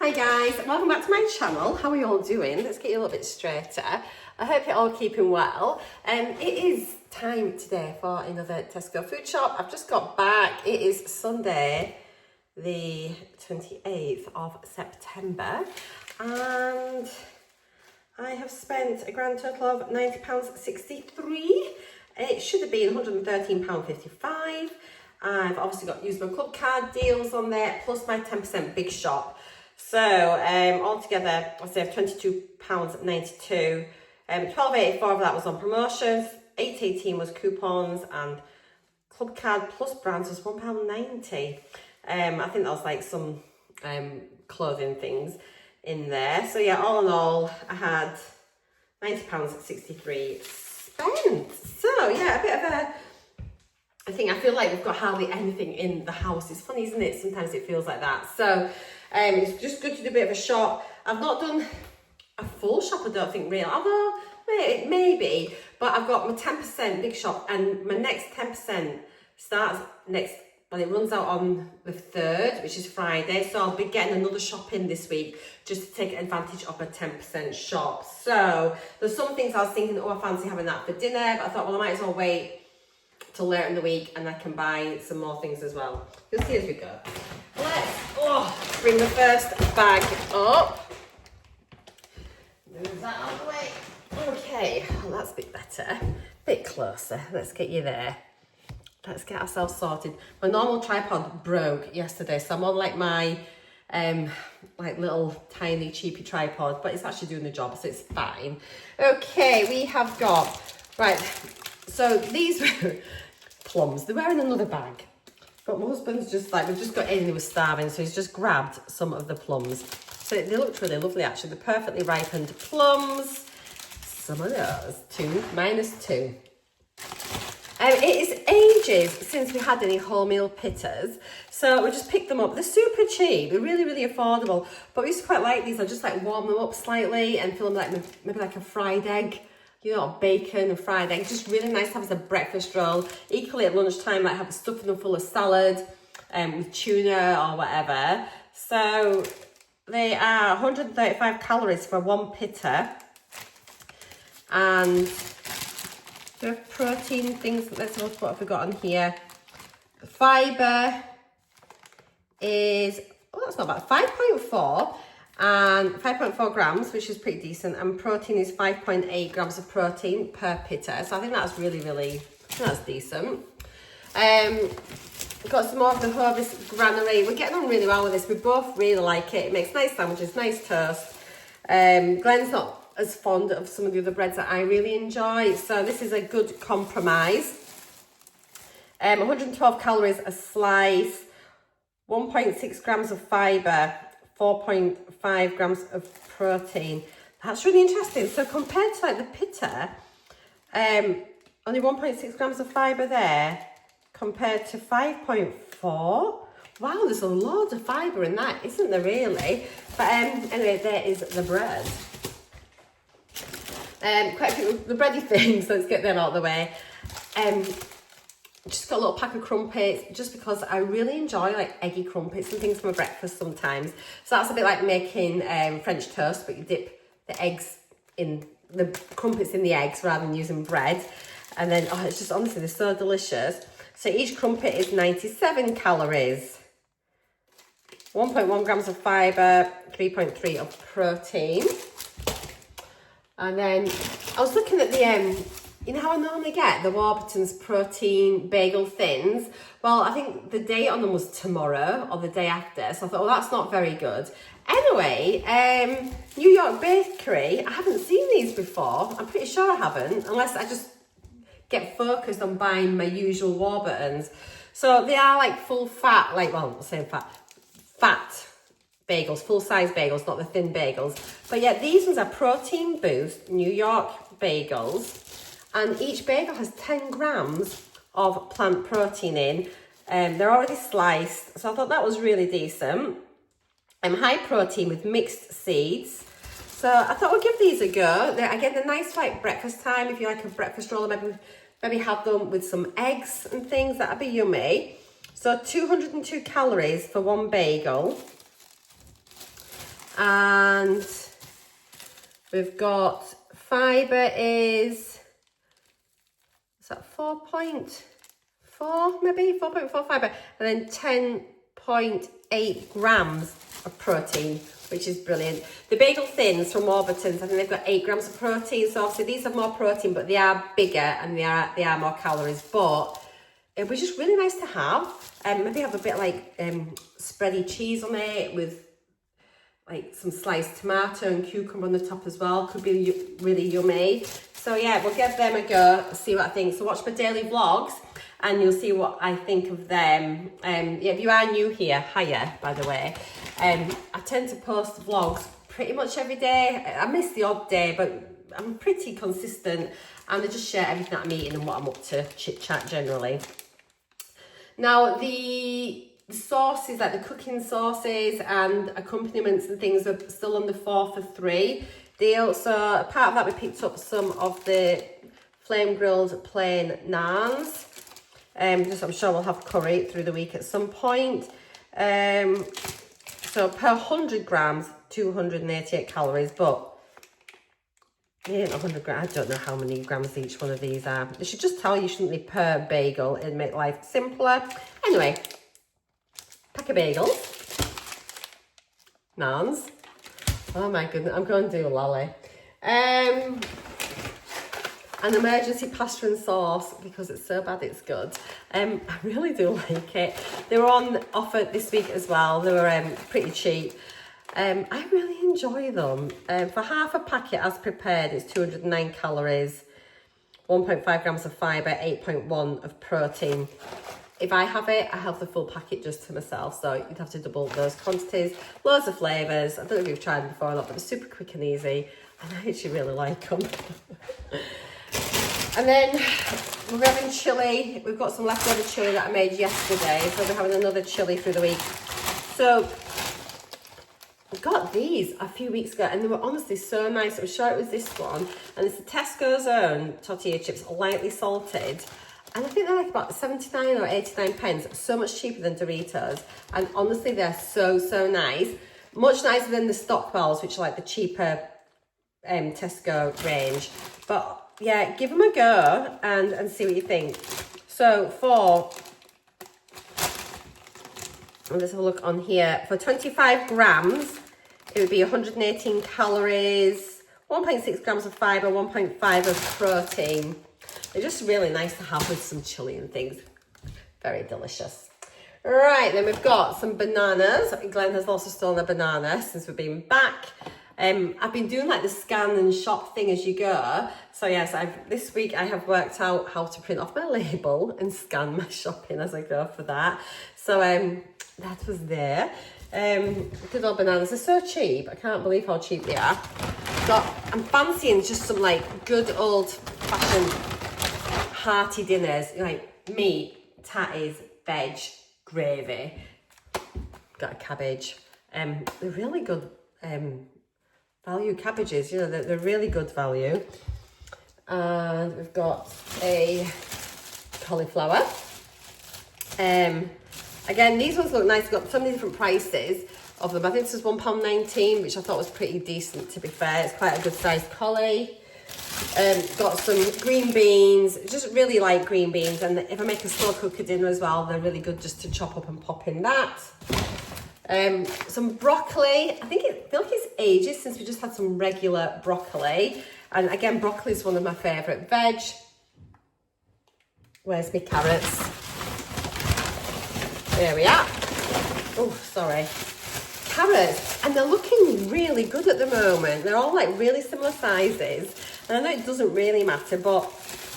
Hi guys, welcome back to my channel. How are you all doing? Let's get you a little bit straighter. I hope you're all keeping well. It is time today for another Tesco food shop. I've just got back. It is Sunday, the 28th of September, and I have spent a grand total of £90.63. It should have been £113.55. I've obviously used my club card deals on there, plus my 10% big shop. So altogether, I saved £22.92. £12.84 of that was on promotions, £8.18 was coupons, and club card plus brands was £1.90. I think that was like some clothing things in there. So yeah, all in all, I had £90.63 spent. So yeah, a bit of a, I feel like we've got hardly anything in the house. It's funny, isn't it? Sometimes it feels like that. So it's just good to do a bit of a shop. I've not done a full shop, I don't think, really. Although, maybe. But I've got my 10% big shop, and my next 10% starts well, it runs out on the 3rd, which is Friday. So I'll be getting another shop in this week just to take advantage of a 10% shop. So there's some things I was thinking, I fancy having that for dinner. But I thought, well, I might as well wait till later in the week and I can buy some more things as well. You'll see as we go. Let's bring the first bag up. Move that out of the way. Okay, well, that's a bit better. Bit closer. Let's get you there. Let's get ourselves sorted. My normal tripod broke yesterday, so I'm on like my like little tiny cheapy tripod, but it's actually doing the job, so it's fine. Okay, we have got, right, so these plums, they were in another bag. But my husband's just like, we've just got in and he was starving, so he's just grabbed some of the plums. So they looked really lovely, actually. They're perfectly ripened plums. Some of those, -2. It is ages since we had any wholemeal pitters, so we just picked them up. They're super cheap, they're really, really affordable. But we used to quite like these. I just like warm them up slightly and fill them like maybe like a fried egg. You know, bacon and fried egg. Just really nice to have as a breakfast roll. Equally at lunchtime, like have stuffing them full of salad with tuna or whatever. So they are 135 calories for one pitta. And there are protein things. Let's look what have we got on here. Fibre is, that's not bad, 5.4. And 5.4 grams, which is pretty decent, and protein is 5.8 grams of protein per pitta. So I think that's really, that's decent. We've got some more of the Hovis granary. We're getting on really well with this. We both really like it. It makes nice sandwiches, nice toast. Glenn's not as fond of some of the other breads that I really enjoy, so this is a good compromise. 112 calories a slice, 1.6 grams of fibre, 4.5 grams of protein. That's really interesting. So compared to like the pitta, only 1.6 grams of fibre there compared to 5.4. Wow, there's a lot of fibre in that, isn't there really? But anyway, there is the bread. Quite a few of the bready things, let's get them out of the way. Just got a little pack of crumpets, just because I really enjoy like eggy crumpets and things for my breakfast sometimes. So that's a bit like making French toast, but you dip the eggs in, the crumpets in the eggs rather than using bread. And then, oh, it's just, honestly, they're so delicious. So each crumpet is 97 calories. 1.1 grams of fibre, 3.3 of protein. And then I was looking at the, you know how I normally get the Warburton's protein bagel thins? Well, I think the date on them was tomorrow or the day after. So I thought, well, that's not very good. Anyway, New York Bakery, I haven't seen these before. I'm pretty sure I haven't, unless I just get focused on buying my usual Warburtons. So they are like full fat, like, well, I'm not saying fat bagels, full-size bagels, not the thin bagels. But yeah, these ones are Protein Boost New York bagels. And each bagel has 10 grams of plant protein in. They're already sliced, so I thought that was really decent. High protein with mixed seeds. So I thought we'll give these a go. Again, they're nice for like breakfast time. If you like a breakfast roll, maybe have them with some eggs and things. That'd be yummy. So 202 calories for one bagel. And we've got fibre is that 4.4 maybe? 4.4 fibre. And then 10.8 grams of protein, which is brilliant. The bagel thins from Warburton's, I think they've got 8 grams of protein. So obviously these have more protein, but they are bigger and they are more calories. But it was just really nice to have. Maybe have a bit like spready cheese on it with like some sliced tomato and cucumber on the top as well. Could be really yummy. So yeah, we'll give them a go, see what I think. So watch my daily vlogs and you'll see what I think of them. Yeah, if you are new here, hiya, by the way. I tend to post vlogs pretty much every day. I miss the odd day, but I'm pretty consistent and I just share everything that I'm eating and what I'm up to, chit chat generally. Now the sauces, like the cooking sauces and accompaniments and things are still on the 4 for 3 deal. So part of that we picked up some of the flame grilled plain naans. Just I'm sure we'll have curry through the week at some point. So per 100 grams, 288 calories, but yeah, 100 grams. I don't know how many grams each one of these are. They should just tell you, shouldn't they, per bagel. It'd make life simpler. Anyway, pack of bagels, naans. Oh my goodness, I'm going to do a lolly. An emergency pasta and sauce because it's so bad it's good. I really do like it. They were on offer this week as well. They were pretty cheap. I really enjoy them. For half a packet as prepared, it's 209 calories, 1.5 grams of fibre, 8.1 of protein. If I have it, I have the full packet just to myself, so you'd have to double those quantities. Loads of flavours. I don't know if you've tried them before or not, but they're super quick and easy, and I actually really like them. And then we're having chilli. We've got some leftover chilli that I made yesterday, so we're having another chilli through the week. So I got these a few weeks ago, and they were honestly so nice. I'm sure it was this one, and it's the Tesco's own tortilla chips, lightly salted. And I think they're like about 79 or 89 pence, so much cheaper than Doritos. And honestly, they're so, so nice. Much nicer than the stock balls, which are like the cheaper Tesco range. But yeah, give them a go and see what you think. So let's have a look on here. For 25 grams, it would be 118 calories, 1.6 grams of fibre, 1.5 of protein. They're just really nice to have with some chili and things. Very delicious. Right, then we've got some bananas. Glenn has also stolen a banana since we've been back. I've been doing like the scan and shop thing as you go. So yes, this week I have worked out how to print off my label and scan my shopping as I go for that. So that was there. Good old bananas. They're so cheap. I can't believe how cheap they are. I'm fancying just some like good old fashioned hearty dinners, like meat, tatties, veg, gravy. Got a cabbage. They're really good value cabbages, you know, they're really good value. And we've got a cauliflower. Again, these ones look nice. We've got so many different prices of them. I think this is £1.19, which I thought was pretty decent, to be fair. It's quite a good sized collie. Got some green beans, just really like green beans, and if I make a slow cooker dinner as well, they're really good just to chop up and pop in that. Some broccoli. I feel like it's ages since we just had some regular broccoli, and again, broccoli is one of my favourite veg. Where's my carrots? There we are. Oh, sorry. Carrots, and they're looking really good at the moment. They're all like really similar sizes, and I know it doesn't really matter, but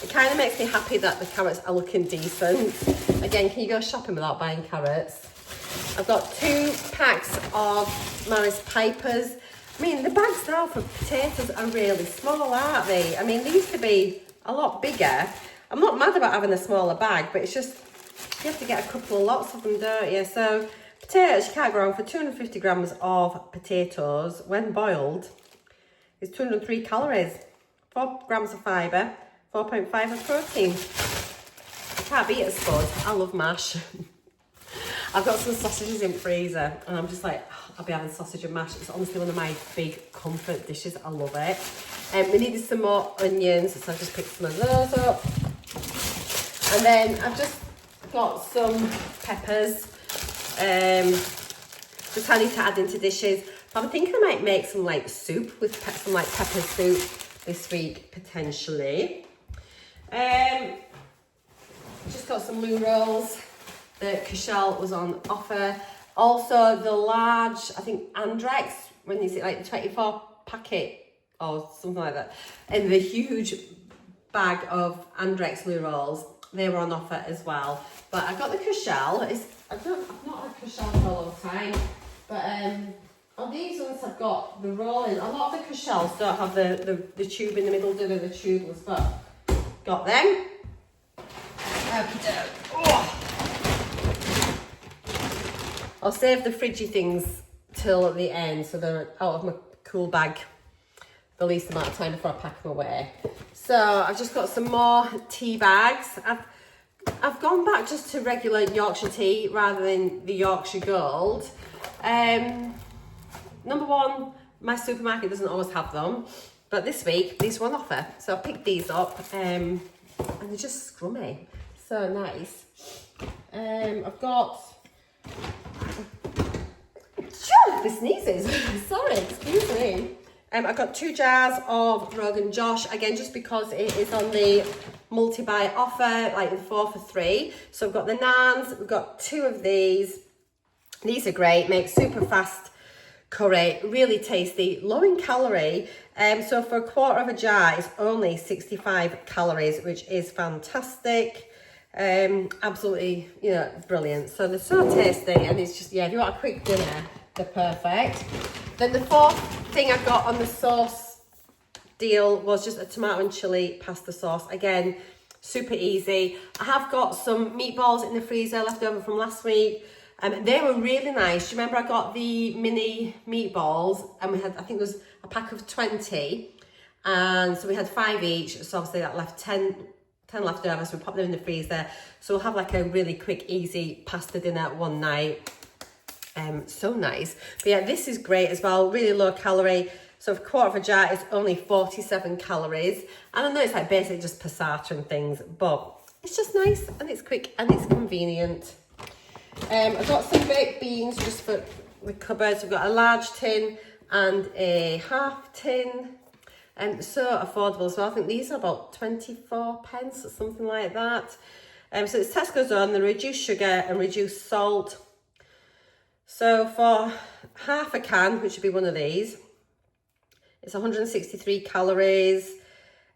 it kind of makes me happy that the carrots are looking decent. Again, can you go shopping without buying carrots? I've got 2 packs of Maris Pipers. I mean, the bags now for potatoes are really small, aren't they? I mean, they used to be a lot bigger. I'm not mad about having a smaller bag, but it's just, you have to get a couple of lots of them, don't you? So potatoes, you can't go wrong. For 250 grams of potatoes, when boiled, is 203 calories, 4 grams of fibre, 4.5 of protein. I can't beat it, I suppose. I love mash. I've got some sausages in freezer and I'm just like, oh, I'll be having sausage and mash. It's honestly one of my big comfort dishes. I love it. We needed some more onions, so I just picked some of those up. And then I've just got some peppers, just handy to add into dishes. But I'm thinking I might make some like soup with some like pepper soup this week potentially. Just got some loo rolls. The Cashel was on offer. Also the large, I think Andrex, when you see like the 24 packet or something like that, and the huge bag of Andrex loo rolls, they were on offer as well. But I got the Cashel. I've not had Cashel for a long time, but on these ones I've got the rolling. A lot of the Cashels don't have the tube in the middle, do they? The tubeless, but got them. Oh. I'll save the fridgy things till the end so they're out of my cool bag the least amount of time before I pack them away. So I've just got some more tea bags. I've gone back just to regular Yorkshire tea rather than the Yorkshire Gold. Number one, my supermarket doesn't always have them, but this week these were on offer. So I picked these up and they're just scrummy. So nice. I've got... The sneezes. Sorry, excuse me. I've got 2 jars of Rogan Josh, again, just because it is on the multi-buy offer, like the 4 for 3. So I've got the naans, we've got 2 of these. These are great, make super fast curry, really tasty, low in calorie. So for a quarter of a jar, it's only 65 calories, which is fantastic. Absolutely, you know, brilliant. So they're so tasty, and it's just, yeah, if you want a quick dinner, they're perfect. Then the 4th thing I got on the sauce deal was just a tomato and chili pasta sauce. Again, super easy. I have got some meatballs in the freezer left over from last week. They were really nice. Do you remember I got the mini meatballs and we had, I think it was a pack of 20, and so we had 5 each. So obviously that left 10 left over, so we popped them in the freezer. So we'll have like a really quick, easy pasta dinner one night. So nice. But yeah, this is great as well, really low calorie. So for a quarter of a jar, it's only 47 calories. And I know it's like basically just passata and things, but it's just nice and it's quick and it's convenient. I've got some baked beans just for the cupboards. We've got a large tin and a half tin. So affordable as well. I think these are about 24 pence or something like that. So it's Tesco's own, the reduced sugar and reduced salt. So for half a can, which would be one of these, it's 163 calories,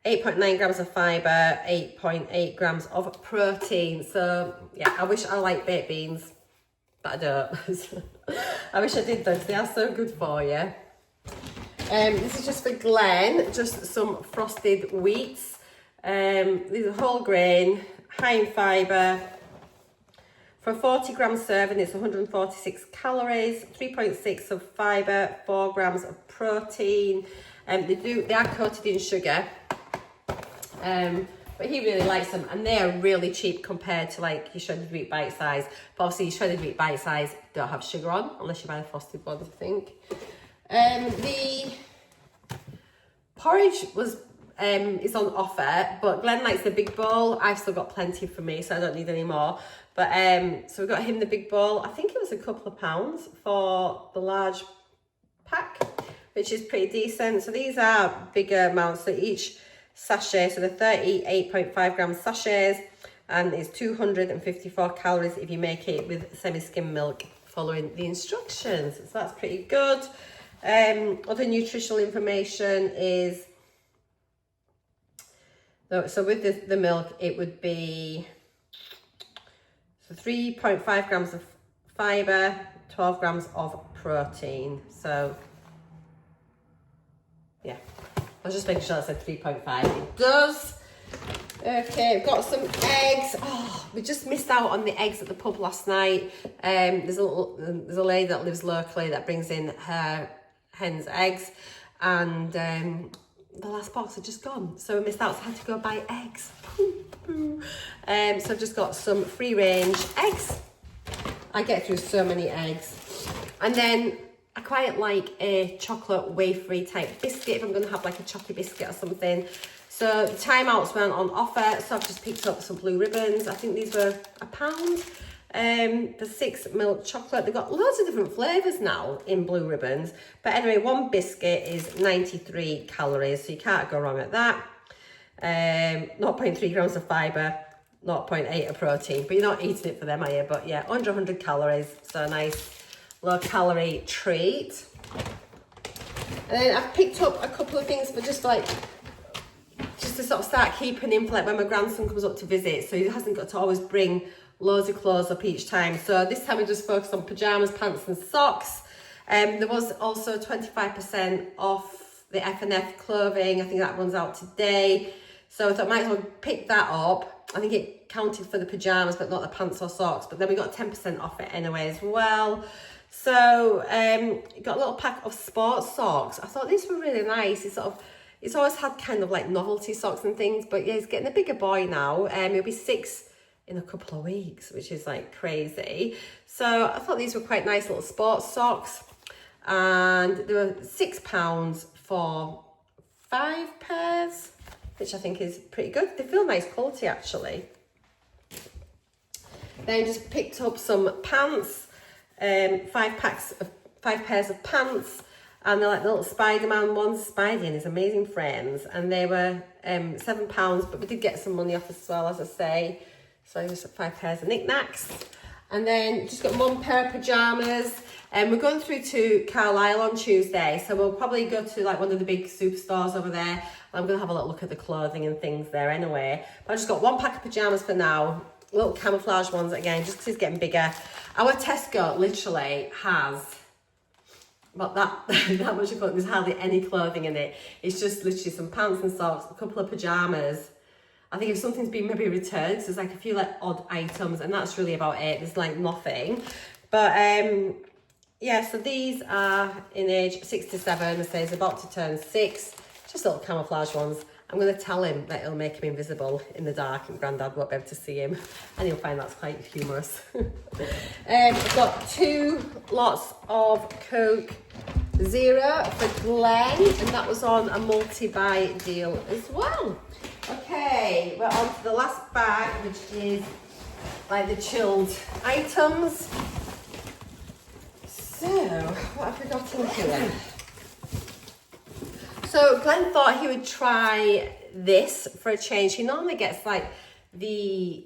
8.9 grams of fibre, 8.8 grams of protein. So yeah, I wish I liked baked beans, but I don't. I wish I did though, because they are so good for you. This is just for Glenn, just some frosted wheats. These are whole grain, high in fibre. For a 40 gram serving, it's 146 calories, 3.6 of fibre, 4 grams of protein. They are coated in sugar, but he really likes them, and they are really cheap compared to like your shredded wheat bite size. But obviously, your shredded wheat bite size don't have sugar on, unless you buy the frosted ones, I think. The porridge is on offer, but Glenn likes the big bowl. I've still got plenty for me, so I don't need any more. But so we got him the big bowl. I think it was a couple of pounds for the large pack, which is pretty decent. So these are bigger amounts. So each sachet, so the 38.5 gram sachets, and it's 254 calories if you make it with semi-skim milk following the instructions. So that's pretty good. Other nutritional information is, so with the milk, it would be 3.5 grams of fibre, 12 grams of protein. So yeah, I was just making sure I said 3.5. It does. Okay, we've got some eggs. Oh, we just missed out on the eggs at the pub last night. There's a lady that lives locally that brings in her hen's eggs, and the last box had just gone, so we missed out, so I had to go buy eggs. So I've just got some free range eggs, I get through so many eggs. And then I quite like a chocolate wafery type biscuit if I'm going to have like a chocolate biscuit or something. So the Time Outs weren't on offer, so I've just picked up some Blue Ribbons. I think these were £1 for 6 milk chocolate. They've got loads of different flavours now in Blue Ribbons. But anyway, one biscuit is 93 calories, so you can't go wrong at that. 0.3 grams of fibre, 0.8 of protein, but you're not eating it for them, are you? But yeah, under 100 calories, so a nice low calorie treat. And then I've picked up a couple of things for just to sort of start keeping him for like when my grandson comes up to visit, so he hasn't got to always bring loads of clothes up each time. So this time we just focused on pyjamas, pants and socks. There was also 25% off the F&F clothing. I think that runs out today. So I thought I might as well pick that up. I think it counted for the pyjamas, but not the pants or socks. But then we got 10% off it anyway as well. So got a little pack of sports socks. I thought these were really nice. It's always had kind of like novelty socks and things, but yeah, he's getting a bigger boy now. He'll be 6 in a couple of weeks, which is like crazy. So I thought these were quite nice little sports socks, and they were £6 for 5 pairs, which I think is pretty good. They feel nice quality actually. Then just picked up some pants, 5 pairs of pants, and they're like the little Spider-Man ones, Spidey and his amazing friends, and they were £7, but we did get some money off as well, as I say. So just 5 pairs of knickknacks. And then just got 1 pair of pyjamas. And we're going through to Carlisle on Tuesday, so we'll probably go to like one of the big superstores over there. I'm going to have a little look at the clothing and things there anyway. But I just got 1 pack of pyjamas for now. Little camouflage ones again, just because he's getting bigger. Our Tesco literally has about that much of clothing. There's hardly any clothing in it. It's just literally some pants and socks, a couple of pyjamas. I think if something's been maybe returned, so there's like a few like odd items, and that's really about it. There's like nothing. But yeah, so these are in age 6 to 7, so he's about to turn 6. Just little camouflage ones. I'm going to tell him that it'll make him invisible in the dark and Grandad won't be able to see him, and he'll find that's quite humorous. I've got 2 lots of Coke Zero for Glenn, and that was on a multi-buy deal as well. Okay, we're on to the last bag, which is like the chilled items. So, what have we got in here? So Glenn thought he would try this for a change. He normally gets like the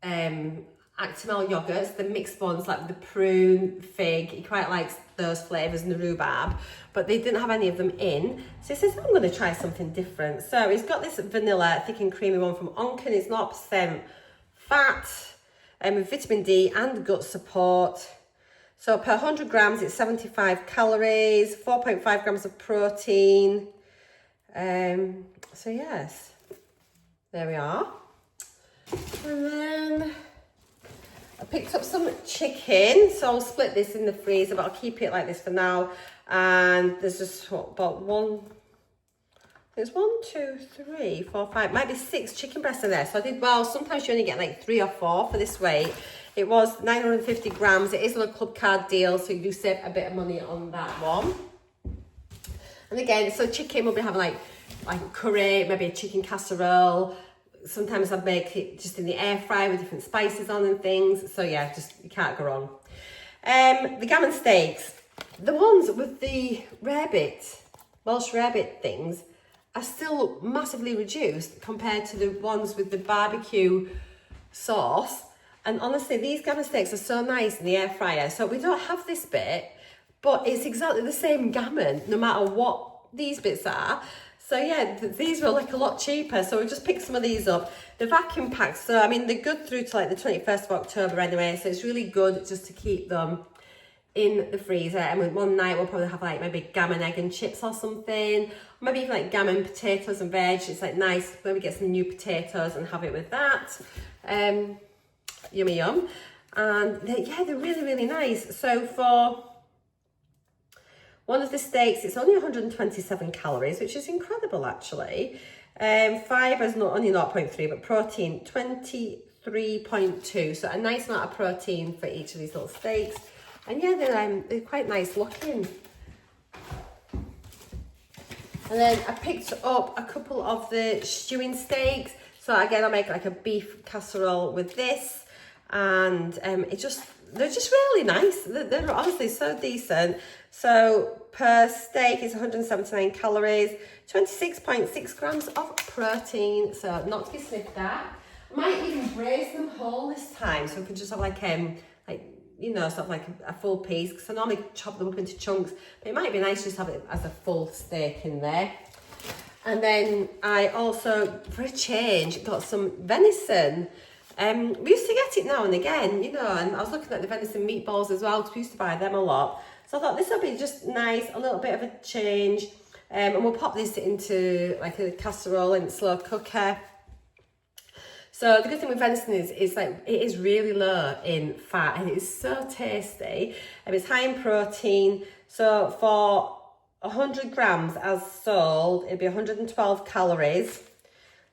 Actimel yogurts, the mixed ones, like the prune, fig. He quite likes those flavours and the rhubarb, but they didn't have any of them in. So he says, I'm going to try something different. So he's got this vanilla thick and creamy one from Onken. It's 0% fat, with vitamin D and gut support. So per 100 grams, it's 75 calories, 4.5 grams of protein. So yes, there we are. And then I picked up some chicken, so I'll split this in the freezer, but I'll keep it like this for now. And there's just about there's 1, 2, 3, 4, 5, might be 6 chicken breasts in there. So I did well. Sometimes you only get like 3 or 4 for this weight. It was 950 grams. It is on a club card deal, so you do save a bit of money on that one. And again, so chicken we'll be having like curry, maybe a chicken casserole. Sometimes I'd make it just in the air fryer with different spices on and things. So yeah, just you can't go wrong. The gammon steaks, the ones with the rarebit, Welsh rarebit things, are still massively reduced compared to the ones with the barbecue sauce. And honestly, these gammon steaks are so nice in the air fryer. So we don't have this bit, but it's exactly the same gammon, no matter what these bits are. So yeah, these were like a lot cheaper. So we just picked some of these up. The vacuum packs, so I mean, they're good through to like the 21st of October anyway. So it's really good just to keep them in the freezer. And one night we'll probably have like maybe gammon, egg and chips or something. Or maybe even like gammon, potatoes and veg. It's like nice, maybe get some new potatoes and have it with that. Yummy yum. And yeah, they're really, really nice. So for one of the steaks, it's only 127 calories, which is incredible actually. Fibre is not only 0.3, but protein 23 3.2, so a nice amount of protein for each of these little steaks. And yeah, they're quite nice looking. And then I picked up a couple of the stewing steaks. So again, I make like a beef casserole with this, and they're just really nice. They're honestly so decent. So per steak is 179 calories, 26.6 grams of protein. So not to be sniffed at. I might even braise them whole this time, so we can just have like you know, sort of like a full piece, because I normally chop them up into chunks, but it might be nice just to have it as a full steak in there. And then I also, for a change, got some venison. We used to get it now and again, you know, and I was looking at the venison meatballs as well, because we used to buy them a lot. So I thought this would be just nice, a little bit of a change. And we'll pop this into like a casserole in a slow cooker. So the good thing with venison is like it is really low in fat and it is so tasty. And it's high in protein. So for 100 grams as sold, it'd be 112 calories.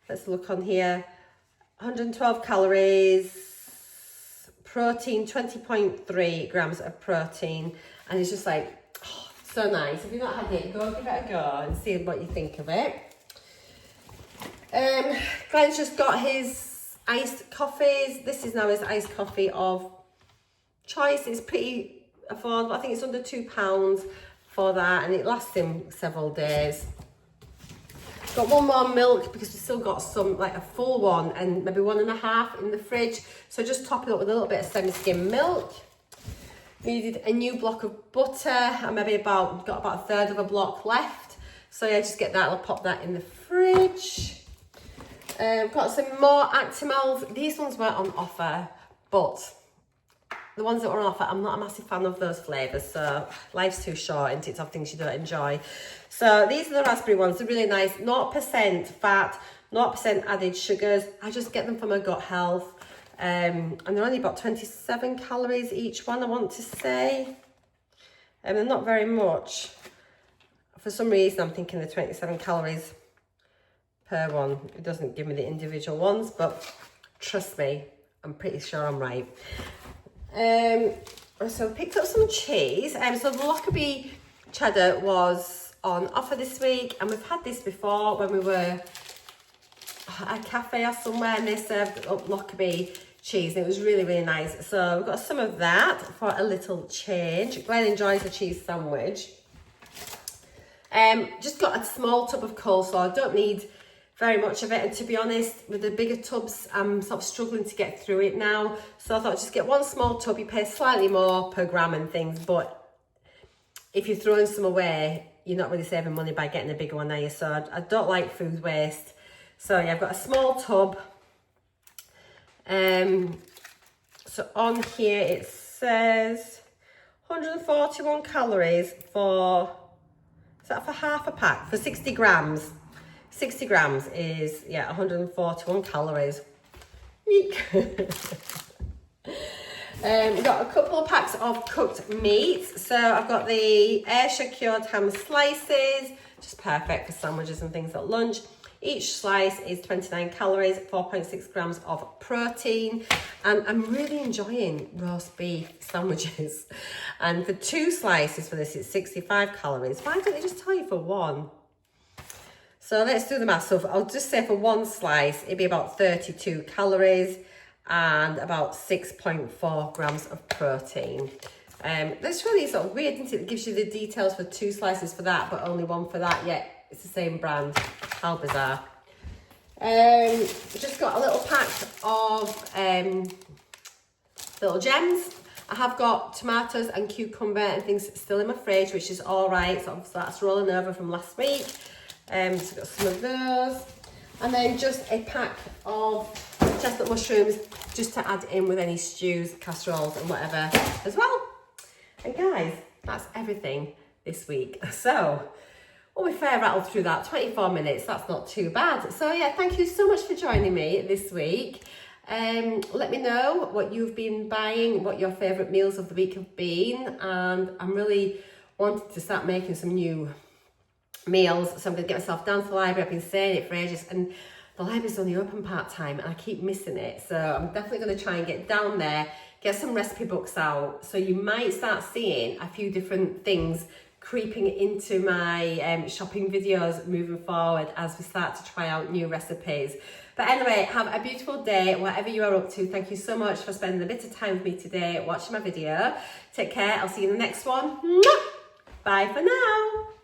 Let's look on here. 112 calories, protein, 20.3 grams of protein. And it's just like, oh, so nice. If you've not had it, go give it a go and see what you think of it. Glenn's just got his iced coffees. This is now his iced coffee of choice. It's pretty affordable. I think it's under £2 for that, and it lasts him several days. Got one more milk because we've still got some, like a full one and maybe 1.5 in the fridge. So just top it up with a little bit of semi-skim milk. Needed a new block of butter and maybe got about a third of a block left. So yeah, just get that, I'll pop that in the fridge. Got some more Actimels. These ones were on offer, but the ones that were on offer, I'm not a massive fan of those flavours, so life's too short, isn't it, to have things you don't enjoy. So these are the raspberry ones. They're really nice. 0% fat, 0% added sugars. I just get them for my gut health. And they're only about 27 calories each one, I want to say. And they're not very much. For some reason, I'm thinking they're 27 calories per one. It doesn't give me the individual ones, but trust me, I'm pretty sure I'm right. So I picked up some cheese. So the Lockerbie cheddar was on offer this week, and we've had this before when we were at a cafe or somewhere, and they served up Lockerbie cheese, and it was really, really nice. So we've got some of that for a little change. Glenn enjoys a cheese sandwich. Just got a small tub of coleslaw. I don't need very much of it, and to be honest, with the bigger tubs, I'm sort of struggling to get through it now. So I thought I'd just get one small tub. You pay slightly more per gram and things, but if you're throwing some away, you're not really saving money by getting a bigger one, are you? So I don't like food waste. So yeah, I've got a small tub. So on here it says 141 calories for, is that for half a pack? For 60 grams. 60 grams is, yeah, 141 calories. Eek. We've got a couple of packs of cooked meats. So I've got the Ayrshire cured ham slices, just perfect for sandwiches and things at lunch. Each slice is 29 calories, 4.6 grams of protein. And I'm really enjoying roast beef sandwiches. And for 2 slices for this, it's 65 calories. Why don't they just tell you for one? So let's do the math. So I'll just say for 1 slice, it'd be about 32 calories and about 6.4 grams of protein. That's really sort of weird, isn't it? It gives you the details for 2 slices for that, but only 1 for that, yet it's the same brand. How bizarre. Just got a little pack of little gems. I have got tomatoes and cucumber and things still in my fridge, which is all right. So that's rolling over from last week. So I've got some of those. And then just a pack of chestnut mushrooms just to add in with any stews, casseroles and whatever as well. And guys, that's everything this week. So we fair rattled through that, 24 minutes, that's not too bad. So yeah, thank you so much for joining me this week. Let me know what you've been buying, what your favourite meals of the week have been, and I'm really wanting to start making some new meals, so I'm going to get myself down to the library. I've been saying it for ages, and the library's only open part-time and I keep missing it. So I'm definitely going to try and get down there, get some recipe books out. So you might start seeing a few different things creeping into my shopping videos moving forward as we start to try out new recipes. But anyway, have a beautiful day, whatever you are up to. Thank you so much for spending a bit of time with me today, watching my video. Take care, I'll see you in the next one. Bye for now.